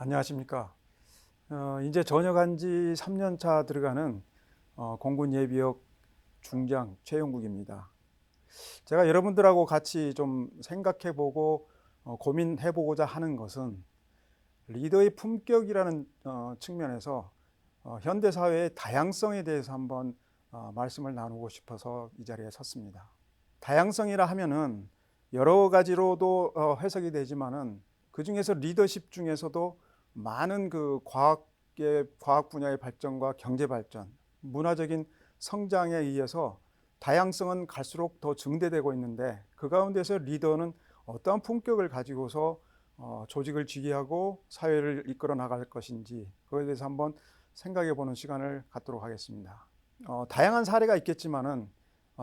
안녕하십니까. 이제 전역한 지 3년 차 들어가는 공군 예비역 중장 최용국입니다. 제가 여러분들하고 같이 좀 생각해보고 고민해보고자 하는 것은 리더의 품격이라는 측면에서 현대 사회의 다양성에 대해서 한번 말씀을 나누고 싶어서 이 자리에 섰습니다. 다양성이라 하면은 여러 가지로도 해석이 되지만은 그 중에서 리더십 중에서도 많은 그 과학 분야의 발전과 경제 발전, 문화적인 성장에 의해서 다양성은 갈수록 더 증대되고 있는데, 그 가운데서 리더는 어떠한 품격을 가지고서 조직을 지휘하고 사회를 이끌어 나갈 것인지, 그거에 대해서 한번 생각해 보는 시간을 갖도록 하겠습니다. 다양한 사례가 있겠지만은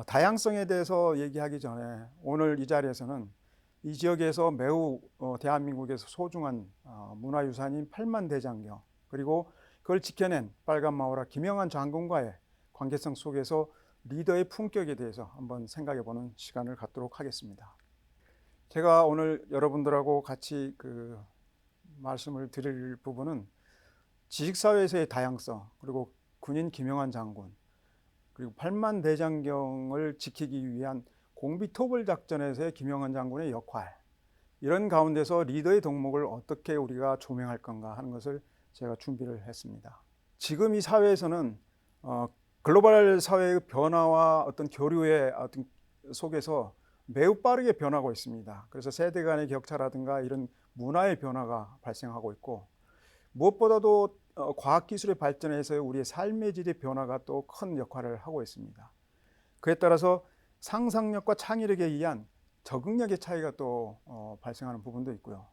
다양성에 대해서 얘기하기 전에 오늘 이 자리에서는 이 지역에서 매우 대한민국에서 소중한 문화유산인 팔만대장경, 그리고 그걸 지켜낸 빨간마오라 김영한 장군과의 관계성 속에서 리더의 품격에 대해서 한번 생각해 보는 시간을 갖도록 하겠습니다. 제가 오늘 여러분들하고 같이 말씀을 드릴 부분은 지식사회에서의 다양성, 그리고 군인 김영한 장군, 그리고 팔만대장경을 지키기 위한 공비토벌 작전에서의 김영한 장군의 역할, 이런 가운데서 리더의 덕목을 어떻게 우리가 조명할 건가 하는 것을 제가 준비를 했습니다. 지금 이 사회에서는 글로벌 사회의 변화와 어떤 교류의 어떤 속에서 매우 빠르게 변하고 있습니다. 그래서 세대 간의 격차라든가 이런 문화의 변화가 발생하고 있고, 무엇보다도 과학기술의 발전에서 우리의 삶의 질의 변화가 또 큰 역할을 하고 있습니다. 그에 따라서 상상력과 창의력에 의한 적응력의 차이가 또 발생하는 부분도 있고요.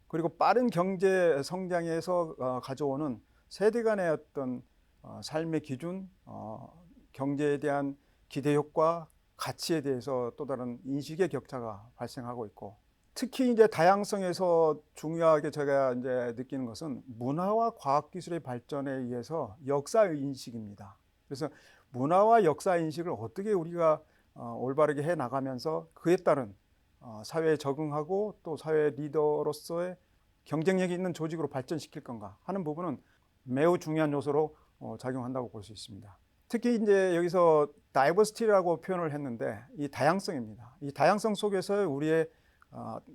그리고 빠른 경제 성장에서 가져오는 세대 간의 어떤 삶의 기준, 경제에 대한 기대 효과, 가치에 대해서 또 다른 인식의 격차가 발생하고 있고, 특히 이제 다양성에서 중요하게 제가 이제 느끼는 것은 문화와 과학기술의 발전에 의해서 역사 인식입니다. 그래서 문화와 역사 인식을 어떻게 우리가 올바르게 해 나가면서 그에 따른 사회에 적응하고 또 사회 리더로서의 경쟁력이 있는 조직으로 발전시킬 건가 하는 부분은 매우 중요한 요소로 작용한다고 볼 수 있습니다. 특히 이제 여기서 다이버시티라고 표현을 했는데, 이 다양성입니다. 이 다양성 속에서 우리의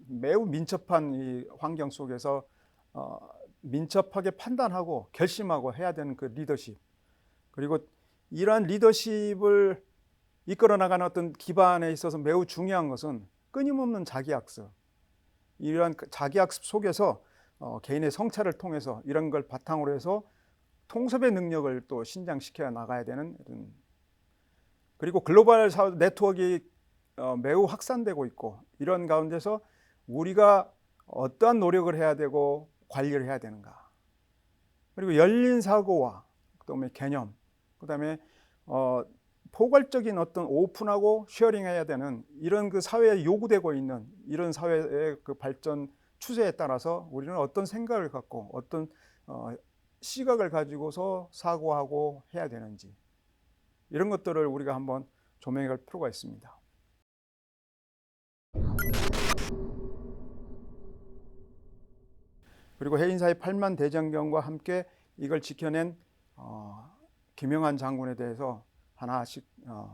매우 민첩한 이 환경 속에서 민첩하게 판단하고 결심하고 해야 되는 그 리더십, 그리고 이러한 리더십을 이끌어 나가는 어떤 기반에 있어서 매우 중요한 것은 끊임없는 자기학습, 이러한 자기학습 속에서 개인의 성찰을 통해서 이런 걸 바탕으로 해서 통섭의 능력을 또 신장시켜 나가야 되는, 그리고 글로벌 네트워크가 매우 확산되고 있고, 이런 가운데서 우리가 어떠한 노력을 해야 되고 관리를 해야 되는가, 그리고 열린 사고와 그다음에 개념, 그다음에 포괄적인 어떤 오픈하고 쉐어링해야 되는 이런 그 사회에 요구되고 있는 이런 사회의 그 발전 추세에 따라서 우리는 어떤 생각을 갖고 어떤 시각을 가지고서 사고하고 해야 되는지, 이런 것들을 우리가 한번 조명해 갈 필요가 있습니다. 그리고 해인사의 팔만대장경과 함께 이걸 지켜낸 김영한 장군에 대해서 하나씩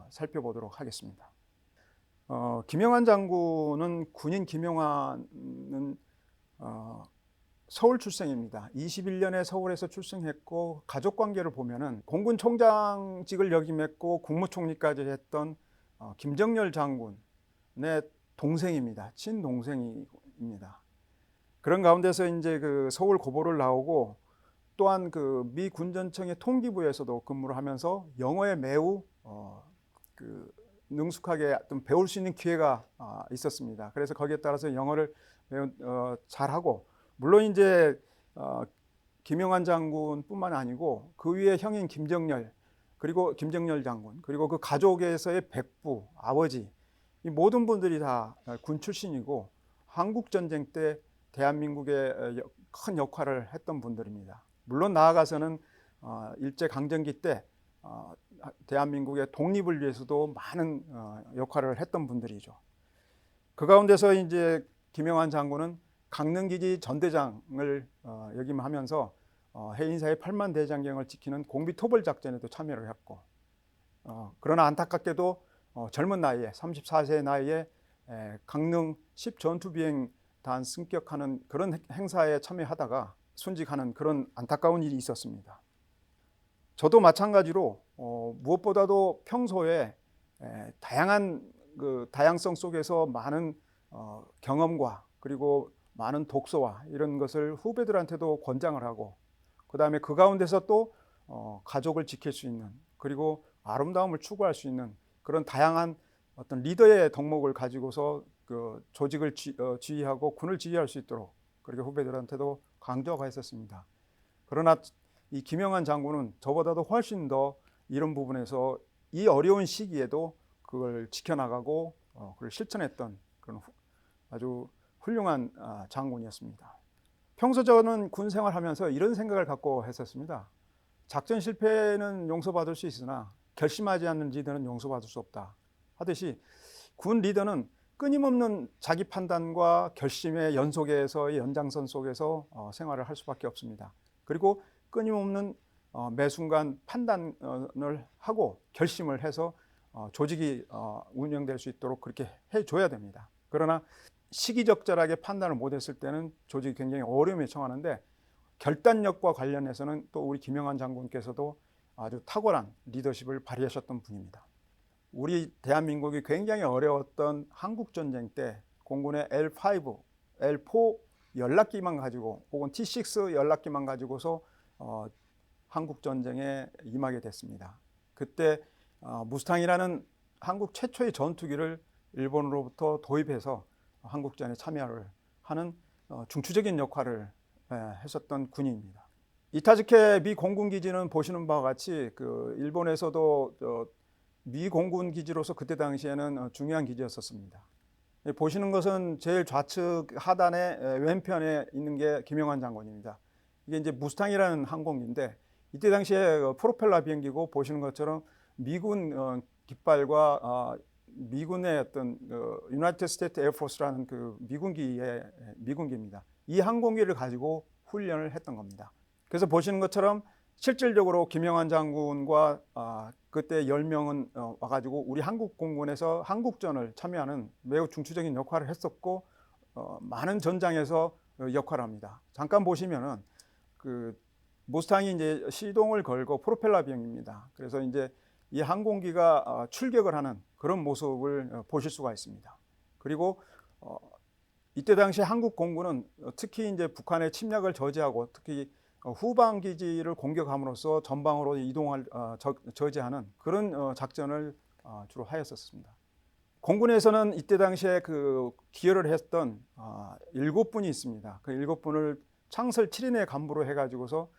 살펴보도록 하겠습니다. 김영한 장군은, 군인 김영한은 서울 출생입니다. 21년에 서울에서 출생했고, 가족관계를 보면은 공군 총장직을 역임했고 국무총리까지 했던 김정열 장군의 동생입니다. 친동생입니다. 그런 가운데서 이제 그 서울 고보를 나오고, 또한 그 미 군전청의 통기부에서도 근무를 하면서 영어에 매우 능숙하게 좀 배울 수 있는 기회가 있었습니다. 그래서 거기에 따라서 영어를 매우 잘하고, 물론 이제 김영한 장군뿐만 아니고 그 위에 형인 김정열, 그리고 김정열 장군, 그리고 그 가족에서의 백부, 아버지, 이 모든 분들이 다 군 출신이고 한국 전쟁 때 대한민국의 큰 역할을 했던 분들입니다. 물론 나아가서는 일제 강점기 때 대한민국의 독립을 위해서도 많은 역할을 했던 분들이죠. 그 가운데서 이제 김영한 장군은 강릉기지 전대장을 역임하면서 해인사의 8만 대장경을 지키는 공비토벌 작전에도 참여를 했고, 그러나 안타깝게도 젊은 나이에 34세 나이에 강릉 10전투비행단 승격하는 그런 행사에 참여하다가 순직하는 그런 안타까운 일이 있었습니다. 저도 마찬가지로 무엇보다도 평소에 다양한 그 다양성 속에서 많은 경험과 그리고 많은 독서와 이런 것을 후배들한테도 권장을 하고, 그 다음에 그 가운데서 또 가족을 지킬 수 있는, 그리고 아름다움을 추구할 수 있는 그런 다양한 어떤 리더의 덕목을 가지고서 그 조직을 지휘하고 군을 지휘할 수 있도록 그렇게 후배들한테도 강조하고 했었습니다. 그러나 이 김영한 장군은 저보다도 훨씬 더 이런 부분에서 이 어려운 시기에도 그걸 지켜나가고 그걸 실천했던 그런 아주 훌륭한 장군이었습니다. 평소 저는 군 생활하면서 이런 생각을 갖고 했었습니다. 작전 실패는 용서받을 수 있으나 결심하지 않는 리더는 용서받을 수 없다 하듯이, 군 리더는 끊임없는 자기 판단과 결심의 연속에서의 연장선 속에서 생활을 할 수밖에 없습니다. 그리고 끊임없는 매 순간 판단을 하고 결심을 해서 조직이 운영될 수 있도록 그렇게 해줘야 됩니다. 그러나 시기적절하게 판단을 못했을 때는 조직이 굉장히 어려움에 처하는데, 결단력과 관련해서는 또 우리 김영한 장군께서도 아주 탁월한 리더십을 발휘하셨던 분입니다. 우리 대한민국이 굉장히 어려웠던 한국전쟁 때 공군의 L5, L4 연락기만 가지고 혹은 T6 연락기만 가지고서 한국전쟁에 임하게 됐습니다. 그때 무스탕이라는 한국 최초의 전투기를 일본으로부터 도입해서 한국전에 참여를 하는 중추적인 역할을 했었던 군인입니다. 이타즈케 미 공군기지는 보시는 바와 같이 그 일본에서도 미 공군기지로서 그때 당시에는 중요한 기지였었습니다. 보시는 것은 제일 좌측 하단의 왼편에 있는 게 김영한 장군입니다. 이게 이제 무스탕이라는 항공기인데, 이때 당시에 프로펠러 비행기고, 보시는 것처럼 미군 깃발과 미군의 어떤 유나이티드 스테이트 에어포스라는 그 미군기입니다. 이 항공기를 가지고 훈련을 했던 겁니다. 그래서 보시는 것처럼 실질적으로 김영한 장군과 그때 10명은 와가지고 우리 한국 공군에서 한국전을 참여하는 매우 중추적인 역할을 했었고, 많은 전장에서 역할을 합니다. 잠깐 보시면은 그 무스탕이 이제 시동을 걸고 프로펠러 비행입니다. 그래서 이제 이 항공기가 출격을 하는 그런 모습을 보실 수가 있습니다. 그리고 이때 당시 한국 공군은 특히 이제 북한의 침략을 저지하고, 특히 후방 기지를 공격함으로써 전방으로 이동할 저지하는 그런 작전을 주로 하였었습니다. 공군에서는 이때 당시에 그 기여를 했던 7분이 있습니다. 그 7분을 창설 7인의 간부로 해가지고서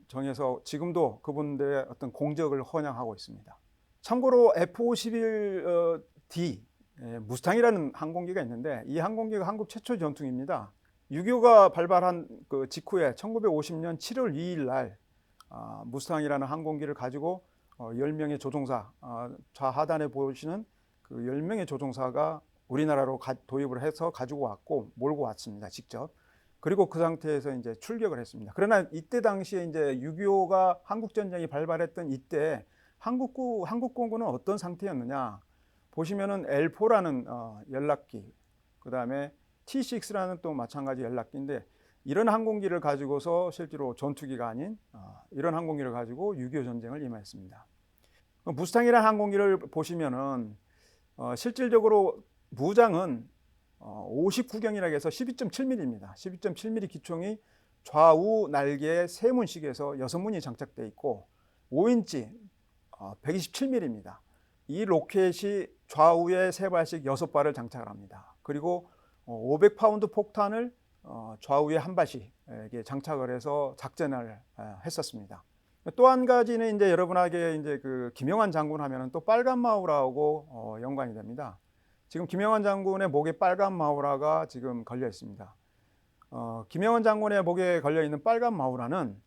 정해서 지금도 그분들의 어떤 공적을 헌양하고 있습니다. 참고로 F-51D 무스탕이라는 항공기가 있는데, 이 항공기가 한국 최초 전투기입니다. 6.25가 발발한 그 직후에 1950년 7월 2일 날 무스탕이라는 항공기를 가지고 10명의 조종사, 좌하단에 보시는 그 10명의 조종사가 우리나라로 도입을 해서 가지고 왔고 몰고 왔습니다, 직접. 그리고 그 상태에서 이제 출격을 했습니다. 그러나 이때 당시에 이제 6.25가 한국전쟁이 발발했던 이때 한국 공군은 어떤 상태였느냐 보시면은 L4라는 연락기, 그 다음에 T6라는 또 마찬가지 연락기인데, 이런 항공기를 가지고서 실제로 전투기가 아닌 이런 항공기를 가지고 6.25 전쟁을 임했습니다. 무스탕이라는 항공기를 보시면은 실질적으로 무장은 59경이라고 해서 12.7mm입니다. 12.7mm 기총이 좌우 날개에 3문씩에서 6문이 장착되어 있고 5인치 127mm입니다. 이 로켓이 좌우에 3발씩 6발을 장착을 합니다. 그리고 500파운드 폭탄을 좌우에 한 발씩 장착을 해서 작전을 했었습니다. 또 한 가지는 이제 여러분에게 이제 그 김영한 장군 하면은 또 빨간 마우라하고 연관이 됩니다. 지금 김영한 장군의 목에 빨간 마우라가 지금 걸려 있습니다. 김영한 장군의 목에 걸려 있는 빨간 마우라는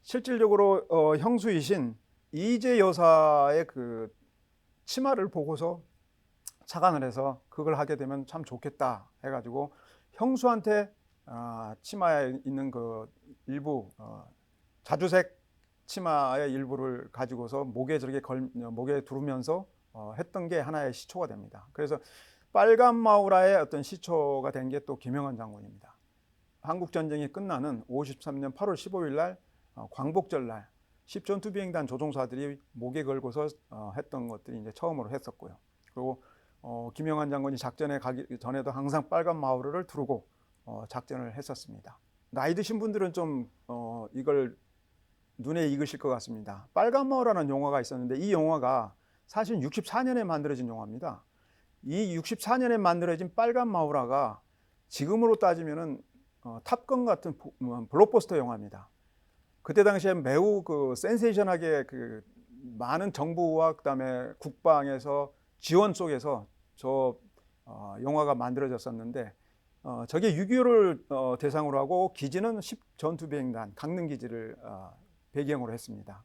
실질적으로 형수이신 이재 여사의 그 치마를 보고서 착안을 해서 그걸 하게 되면 참 좋겠다 해가지고 형수한테 치마에 있는 그 일부 자주색 치마의 일부를 가지고서 목에 두르면서 했던 게 하나의 시초가 됩니다. 그래서 빨간 마우라의 어떤 시초가 된 게 또 김영환 장군입니다. 한국 전쟁이 끝나는 53년 8월 15일 날 광복절 날 10전투 비행단 조종사들이 목에 걸고서 했던 것들이 이제 처음으로 했었고요. 그리고 김영환 장군이 작전에 가기 전에도 항상 빨간 마우라를 두르고 작전을 했었습니다. 나이 드신 분들은 좀 이걸 눈에 익으실 것 같습니다. 빨간 마우라는 영화가 있었는데 이 영화가 사실 64년에 만들어진 영화입니다. 이 64년에 만들어진 빨간 마우라가 지금으로 따지면은 탑건 같은 블록버스터 영화입니다. 그때 당시에 매우 그 센세이션하게 그 많은 정부와 그다음에 국방에서 지원 속에서 저 영화가 만들어졌었는데 저게 6.25를 대상으로 하고 기지는 10전투비행단 강릉 기지를 배경으로 했습니다.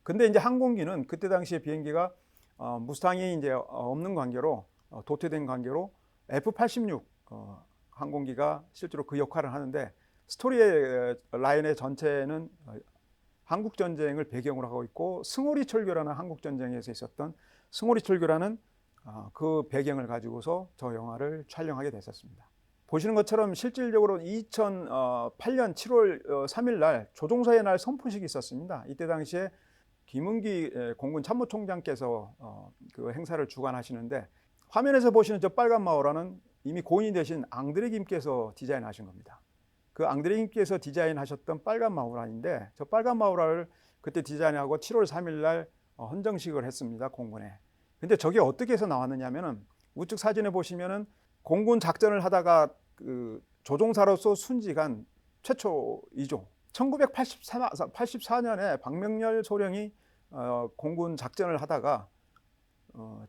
근데 이제 항공기는 그때 당시에 비행기가 무스탕이 이제 없는 관계로 도태된 관계로 F-86 항공기가 실제로 그 역할을 하는데 스토리의 라인의 전체는 한국 전쟁을 배경으로 하고 있고 승오리 철교라는 한국 전쟁에서 있었던 승오리 철교라는 그 배경을 가지고서 저 영화를 촬영하게 됐었습니다. 보시는 것처럼 실질적으로 2008년 7월 3일 날 조종사의 날 선포식이 있었습니다. 이때 당시에 김은기 공군 참모총장께서 그 행사를 주관하시는데 화면에서 보시는 저 빨간 마우라는 이미 고인이 되신 앙드레 김께서 디자인하신 겁니다. 그 앙드레 김께서 디자인하셨던 빨간 마우라인데 저 빨간 마우라를 그때 디자인하고 7월 3일 날 헌정식을 했습니다. 공군에. 근데 저게 어떻게 해서 나왔느냐면은 우측 사진에 보시면은 공군 작전을 하다가 그 조종사로서 순직한 최초이죠. 1984년에 박명렬 소령이 공군 작전을 하다가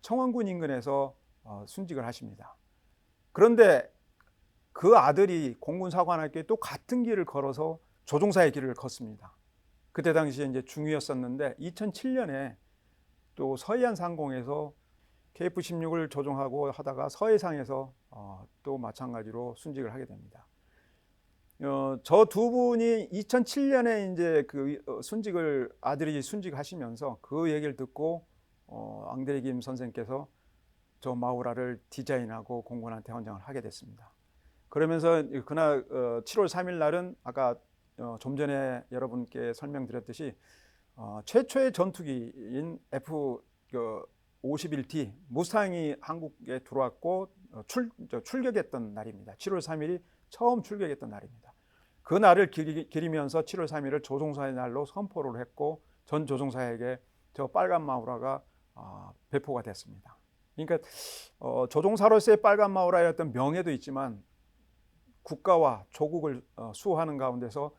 청원군 인근에서 순직을 하십니다. 그런데 그 아들이 공군 사관학교에 또 같은 길을 걸어서 조종사의 길을 걷습니다. 그때 당시에 이제 중위였었는데 2007년에 또 서해안 상공에서 KF-16을 조종하고 하다가 서해상에서 또 마찬가지로 순직을 하게 됩니다. 저 두 분이 2007년에 이제 그 아들이 순직하시면서 그 얘기를 듣고 앙드레 김 선생께서 저 마우라를 디자인하고 공군한테 헌정을 하게 됐습니다. 그러면서 그날 7월 3일 날은 아까 좀 전에 여러분께 설명드렸듯이 최초의 전투기인 F-51D 무스탕이 한국에 들어왔고 출격했던 날입니다. 7월 3일이 처음 출격했던 날입니다. 그 날을 기리면서 7월 3일을 조종사의 날로 선포를 했고 전 조종사에게 저 빨간 마우라가 배포가 됐습니다. 그러니까 조종사로서의 빨간 마우라의 어떤 명예도 있지만 국가와 조국을 수호하는 가운데서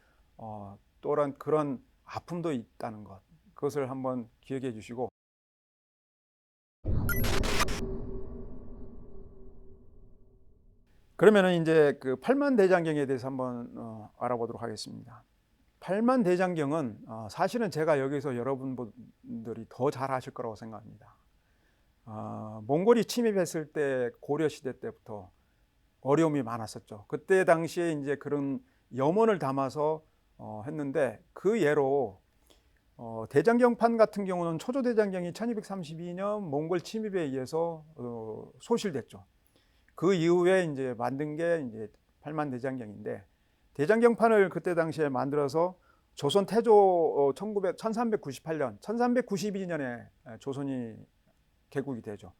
또한 그런 아픔도 있다는 것, 그것을 한번 기억해 주시고 그러면은 이제 그 팔만대장경에 대해서 한번 알아보도록 하겠습니다. 팔만대장경은 사실은 제가 여기서 여러분들이 더 잘 아실 거라고 생각합니다. 몽골이 침입했을 때 고려 시대 때부터 어려움이 많았었죠. 그때 당시에 이제 그런 염원을 담아서 했는데 그 예로 대장경판 같은 경우는 초조대장경이 1232년 몽골 침입에 의해서 소실됐죠. 그 이후에 이제 만든 게 이제 팔만대장경인데 대장경판을 그때 당시에 만들어서 조선 태조 1398년, 1392년에 조선이 개국이 되죠.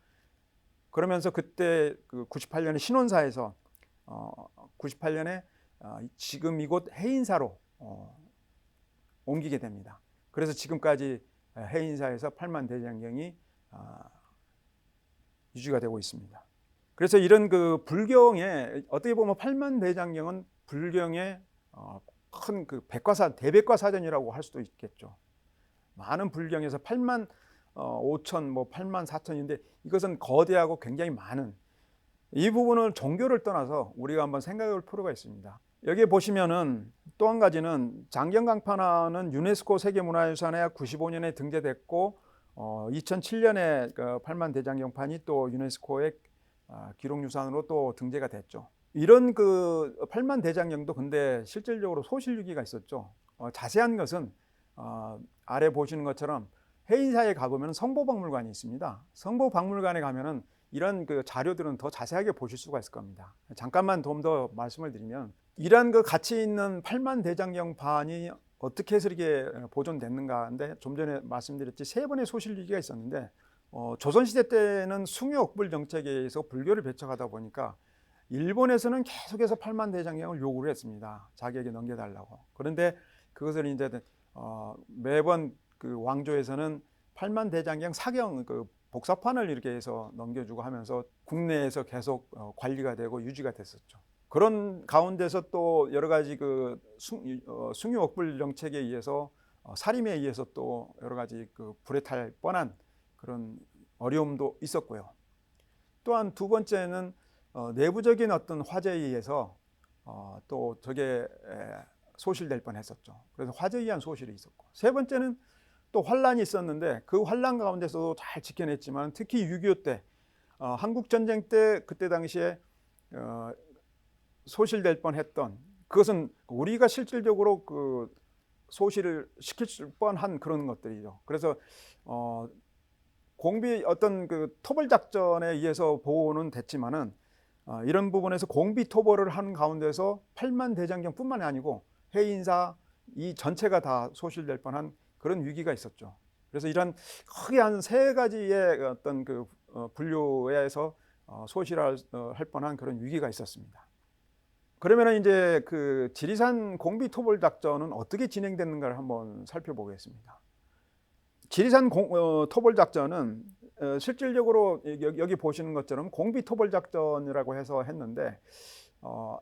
그러면서 그때 그 98년에 신원사에서 98년에 지금 이곳 해인사로 옮기게 됩니다. 그래서 지금까지 해인사에서 팔만대장경이 유지가 되고 있습니다. 그래서 이런 그 불경에 어떻게 보면 팔만대장경은 불경의 큰 그 대백과사전이라고 할 수도 있겠죠. 많은 불경에서 8만 5천, 뭐 8만 4천인데 이것은 거대하고 굉장히 많은 이 부분을 종교를 떠나서 우리가 한번 생각해 볼 필요가 있습니다. 여기 보시면은 또 한 가지는 장경강판화는 유네스코 세계문화유산에 95년에 등재됐고 2007년에 그 팔만대장경판이 또 유네스코의 기록유산으로 또 등재가 됐죠. 이런 그 팔만대장경도 근데 실질적으로 소실유기가 있었죠. 자세한 것은 아래 보시는 것처럼 해인사에 가보면 성보박물관이 있습니다. 성보박물관에 가면은 이런 그 자료들은 더 자세하게 보실 수가 있을 겁니다. 잠깐만 좀 더 말씀을 드리면, 이러한 그 가치 있는 팔만대장경 반이 어떻게 해서 이렇게 보존됐는가 하는데, 좀 전에 말씀드렸지 세 번의 소실유기가 있었는데, 조선시대 때는 숭유억불 정책에 의해서 불교를 배척하다 보니까 일본에서는 계속해서 팔만대장경을 요구를 했습니다. 자기에게 넘겨달라고. 그런데 그것을 이제 매번 그 왕조에서는 팔만대장경 사경 그 복사판을 이렇게 해서 넘겨주고 하면서 국내에서 계속 관리가 되고 유지가 됐었죠. 그런 가운데서 또 여러 가지 그 숭유억불 정책에 의해서 사림에 의해서 또 여러 가지 그 불에 탈 뻔한 그런 어려움도 있었고요. 또한 두 번째는 내부적인 어떤 화재에 의해서 또 저게 소실될 뻔했었죠. 그래서 화재에 의한 소실이 있었고, 세 번째는 또 환란이 있었는데 그 환란 가운데서도 잘 지켜냈지만, 특히 6.25 때 한국 전쟁 때 그때 당시에 소실될 뻔했던, 그것은 우리가 실질적으로 그 소실을 시킬 뻔한 그런 것들이죠. 그래서 공비 어떤 그 토벌 작전에 의해서 보호는 됐지만은 이런 부분에서 공비 토벌을 하는 가운데서 팔만대장경뿐만이 아니고 해인사 이 전체가 다 소실될 뻔한 그런 위기가 있었죠. 그래서 이런 크게 한 세 가지의 어떤 그 분류에서 소실할 뻔한 그런 위기가 있었습니다. 그러면 이제 그 지리산 공비 토벌 작전은 어떻게 진행됐는가를 한번 살펴보겠습니다. 지리산 토벌 작전은 실질적으로 여기 보시는 것처럼 공비 토벌 작전이라고 해서 했는데,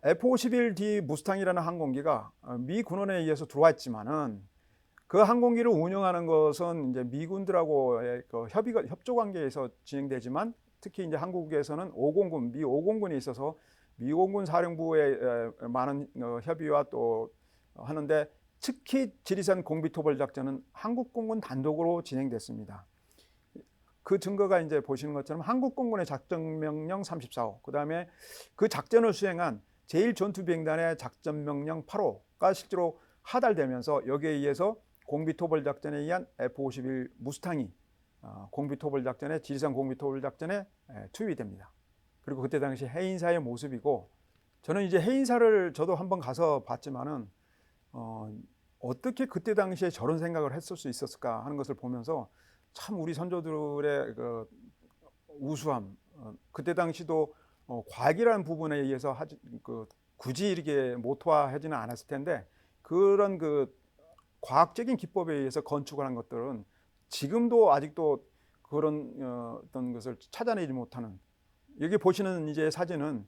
F-51D 무스탕이라는 항공기가 미 군원에 의해서 들어왔지만은 그 항공기를 운영하는 것은 이제 미군들하고의 그 협조 관계에서 진행되지만, 특히 이제 한국에서는 5공군, 미 5공군이 있어서 미 5공군 사령부의 많은 협의와 또 하는데, 특히 지리산 공비 토벌 작전은 한국공군 단독으로 진행됐습니다. 그 증거가 이제 보시는 것처럼 한국공군의 작전명령 34호, 그 다음에 그 작전을 수행한 제1전투비행단의 작전명령 8호가 실제로 하달되면서 여기에 의해서 공비토벌 작전에 의한 F-51 무스탕이 공비토벌 작전에, 지리산 공비토벌 작전에 투입이 됩니다. 그리고 그때 당시 해인사의 모습이고, 저는 이제 해인사를 저도 한번 가서 봤지만은 어떻게 그때 당시에 저런 생각을 했을 수 있었을까 하는 것을 보면서 참 우리 선조들의 그 우수함, 그때 당시도 과학이라는 부분에 의해서 굳이 이렇게 모토화하지는 않았을 텐데, 그런 그 과학적인 기법에 의해서 건축을 한 것들은 지금도 아직도 그런 어떤 것을 찾아내지 못하는, 여기 보시는 이제 사진은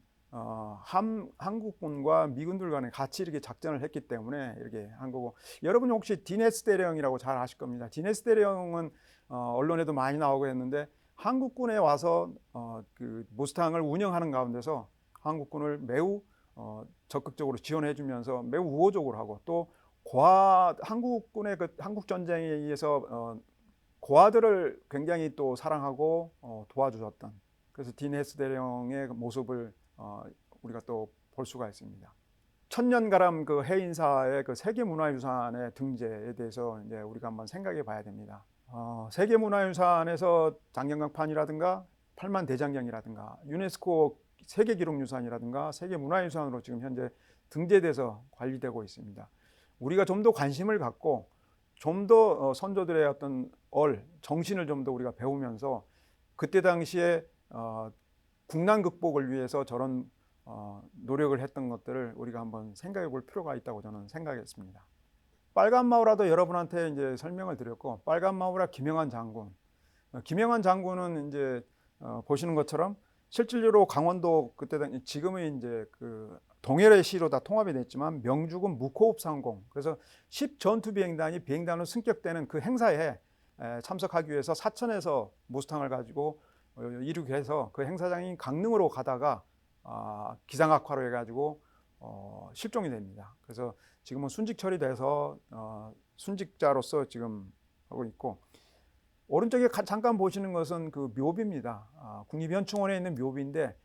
한국군과 미군들 간에 같이 이렇게 작전을 했기 때문에 이렇게 한 거고, 여러분 혹시 디네스 대령이라고 잘 아실 겁니다. 디네스 대령은 언론에도 많이 나오고 했는데, 한국군에 와서 그 무스탕을 운영하는 가운데서 한국군을 매우 적극적으로 지원해 주면서 매우 우호적으로 하고, 또 한국군의 그 한국 전쟁에 의해서 고아들을 굉장히 또 사랑하고 도와주셨던, 그래서 디네스 대령의 모습을 우리가 또 볼 수가 있습니다. 천년가람 그 해인사의 그 세계문화유산의 등재에 대해서 이제 우리가 한번 생각해 봐야 됩니다. 세계문화유산에서 장경각판이라든가 팔만대장경이라든가 유네스코 세계기록유산이라든가 세계문화유산으로 지금 현재 등재돼서 관리되고 있습니다. 우리가 좀 더 관심을 갖고 좀 더 선조들의 어떤 정신을 좀 더 우리가 배우면서 그때 당시에 국난 극복을 위해서 저런 노력을 했던 것들을 우리가 한번 생각해 볼 필요가 있다고 저는 생각했습니다. 빨간 마우라도 여러분한테 이제 설명을 드렸고, 빨간 마우라 김영환 장군, 김영환 장군은 이제 보시는 것처럼 실질적으로 강원도 그때 지금은 이제 그 동해의 시로 다 통합이 됐지만 명주군 무코읍 상공, 그래서 10전투비행단이 비행단으로 승격되는 그 행사에 참석하기 위해서 사천에서 무스탕을 가지고 이륙 해서 그 행사장인 강릉으로 가다가 기상악화로 해가지고 실종이 됩니다. 그래서 지금은 순직 처리돼서 순직자로서 지금 하고 있고, 오른쪽에 잠깐 보시는 것은 그 묘비입니다. 국립현충원에 있는 묘비인데,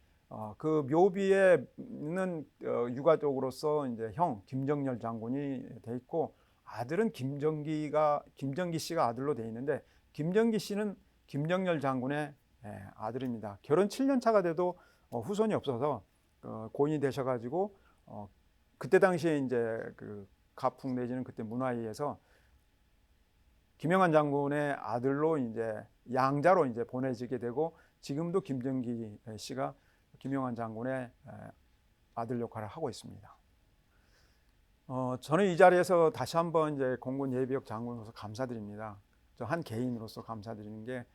그 묘비에 있는 유가족으로서 이제 형 김정열 장군이 돼 있고 아들은 김정기 씨가 아들로 돼 있는데 김정기 씨는 김정열 장군의 아들입니다. 결혼 7년 차가 돼도 후손이 없어서 고인이 되셔가지고 그때 당시에 이제 그 가풍 내지는 그때 문화에 의해서 김영한 장군의 아들로 이제 양자로 이제 보내지게 되고 지금도 김정기 씨가 김영한 장군의 아들 역할을 하고 있습니다. 저는 이 자리에서 다시 한번 이제 공군 예비역 장군으로서 감사드립니다. 저 한 개인으로서 감사드리는 게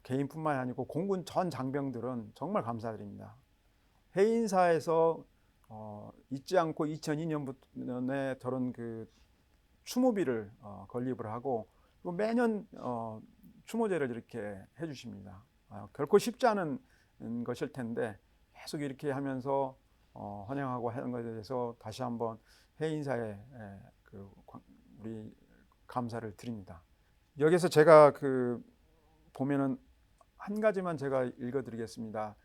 개인뿐만 아니고 공군 전 장병들은 정말 감사드립니다. 해인사에서 잊지 않고 2002년부터는 저런 그 추모비를 건립을 하고 그리고 매년 추모제를 이렇게 해주십니다. 결코 쉽지 않은 것일 텐데 계속 이렇게 하면서 헌행하고 하는 것에 대해서 다시 한번 해인사에 우리 감사를 드립니다. 여기서 제가 보면은 한 가지만 제가 읽어드리겠습니다.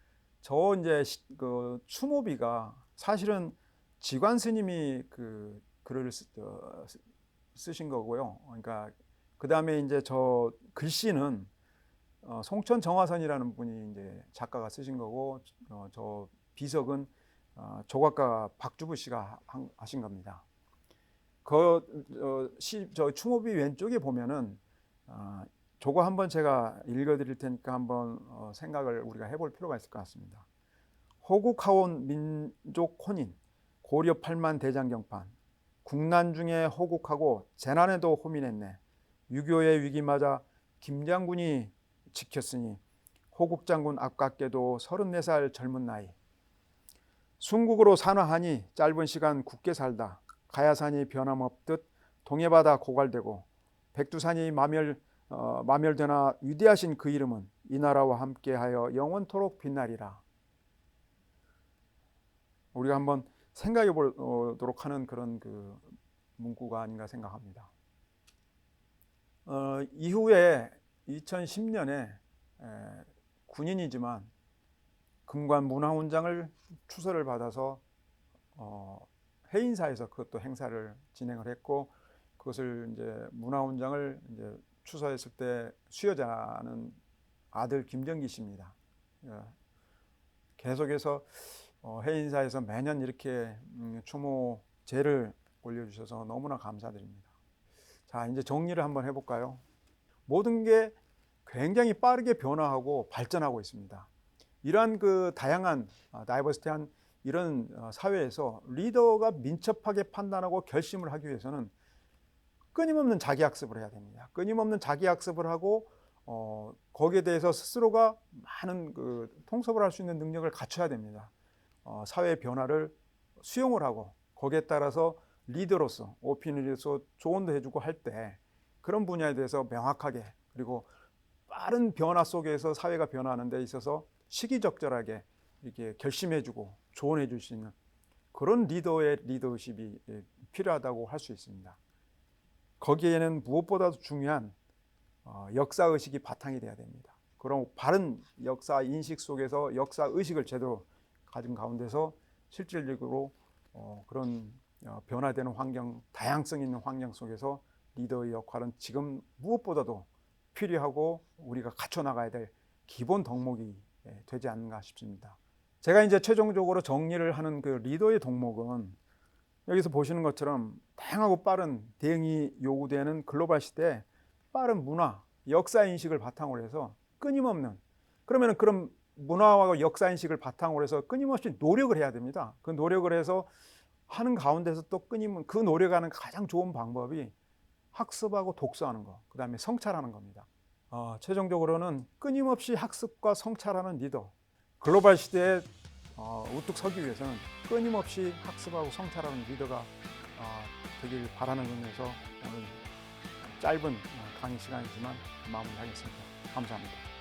저 이제 그 추모비가 사실은 지관 스님이 그 글을 쓰신 거고요. 그러니까 그 다음에 이제 저 글씨는 송천 정화선이라는 분이 이제 작가가 쓰신 거고 저 비석은 조각가 박주부 씨가 하신 겁니다. 저 추모비 왼쪽에 보면은 저거 한번 제가 읽어드릴 테니까 한번 생각을 우리가 해볼 필요가 있을 것 같습니다. 호국하온 민족 혼인 고려 8만 대장경판 국난 중에 호국하고 재난에도 호민했네. 6.25의 위기 맞아 김장군이 지켰으니 호국장군 아깝게도 34살 젊은 나이 순국으로 산화하니 짧은 시간 굳게 살다 가야산이 변함없듯 동해바다 고갈되고 백두산이 마멸되나 위대하신 그 이름은 이 나라와 함께하여 영원토록 빛나리라. 우리가 한번 생각해 보도록 하는 그런 그 문구가 아닌가 생각합니다. 이후에 2010년에 군인이지만 금관 문화훈장을 추서를 받아서 해인사에서 그것도 행사를 진행을 했고 그것을 이제 문화훈장을 이제 추서했을 때 수여자는 아들 김정기 씨입니다. 계속해서 해인사에서 매년 이렇게 추모제를 올려주셔서 너무나 감사드립니다. 자, 이제 정리를 한번 해볼까요? 모든 게 굉장히 빠르게 변화하고 발전하고 있습니다. 이러한 그 다양한 다이버시티한 이런 사회에서 리더가 민첩하게 판단하고 결심을 하기 위해서는 끊임없는 자기학습을 해야 됩니다. 끊임없는 자기학습을 하고 거기에 대해서 스스로가 많은 그 통섭을 할 수 있는 능력을 갖춰야 됩니다. 사회 변화를 수용을 하고 거기에 따라서 리더로서 오피니언으로서 조언도 해주고 할 때 그런 분야에 대해서 명확하게 그리고 빠른 변화 속에서 사회가 변화하는 데 있어서 시기적절하게 이렇게 결심해주고 조언해줄 수 있는 그런 리더의 리더십이 필요하다고 할 수 있습니다. 거기에는 무엇보다도 중요한 역사의식이 바탕이 돼야 됩니다. 그럼 바른 역사 인식 속에서 역사의식을 제대로 가진 가운데서 실질적으로 그런 변화되는 환경, 다양성 있는 환경 속에서 리더의 역할은 지금 무엇보다도 필요하고 우리가 갖춰나가야 될 기본 덕목이 되지 않는가 싶습니다. 제가 이제 최종적으로 정리를 하는 그 리더의 덕목은 여기서 보시는 것처럼 다양하고 빠른 대응이 요구되는 글로벌 시대에 빠른 문화, 역사 인식을 바탕으로 해서 끊임없는 그러면 그런 문화와 역사 인식을 바탕으로 해서 끊임없이 노력을 해야 됩니다. 그 노력을 해서 하는 가운데서 또 끊임은 그 노력하는 가장 좋은 방법이 학습하고 독서하는 거, 그 다음에 성찰하는 겁니다. 최종적으로는 끊임없이 학습과 성찰하는 리더, 글로벌 시대에 우뚝 서기 위해서는 끊임없이 학습하고 성찰하는 리더가 되길 바라는 의미에서 오늘 짧은 강의 시간이지만 마무리하겠습니다. 감사합니다.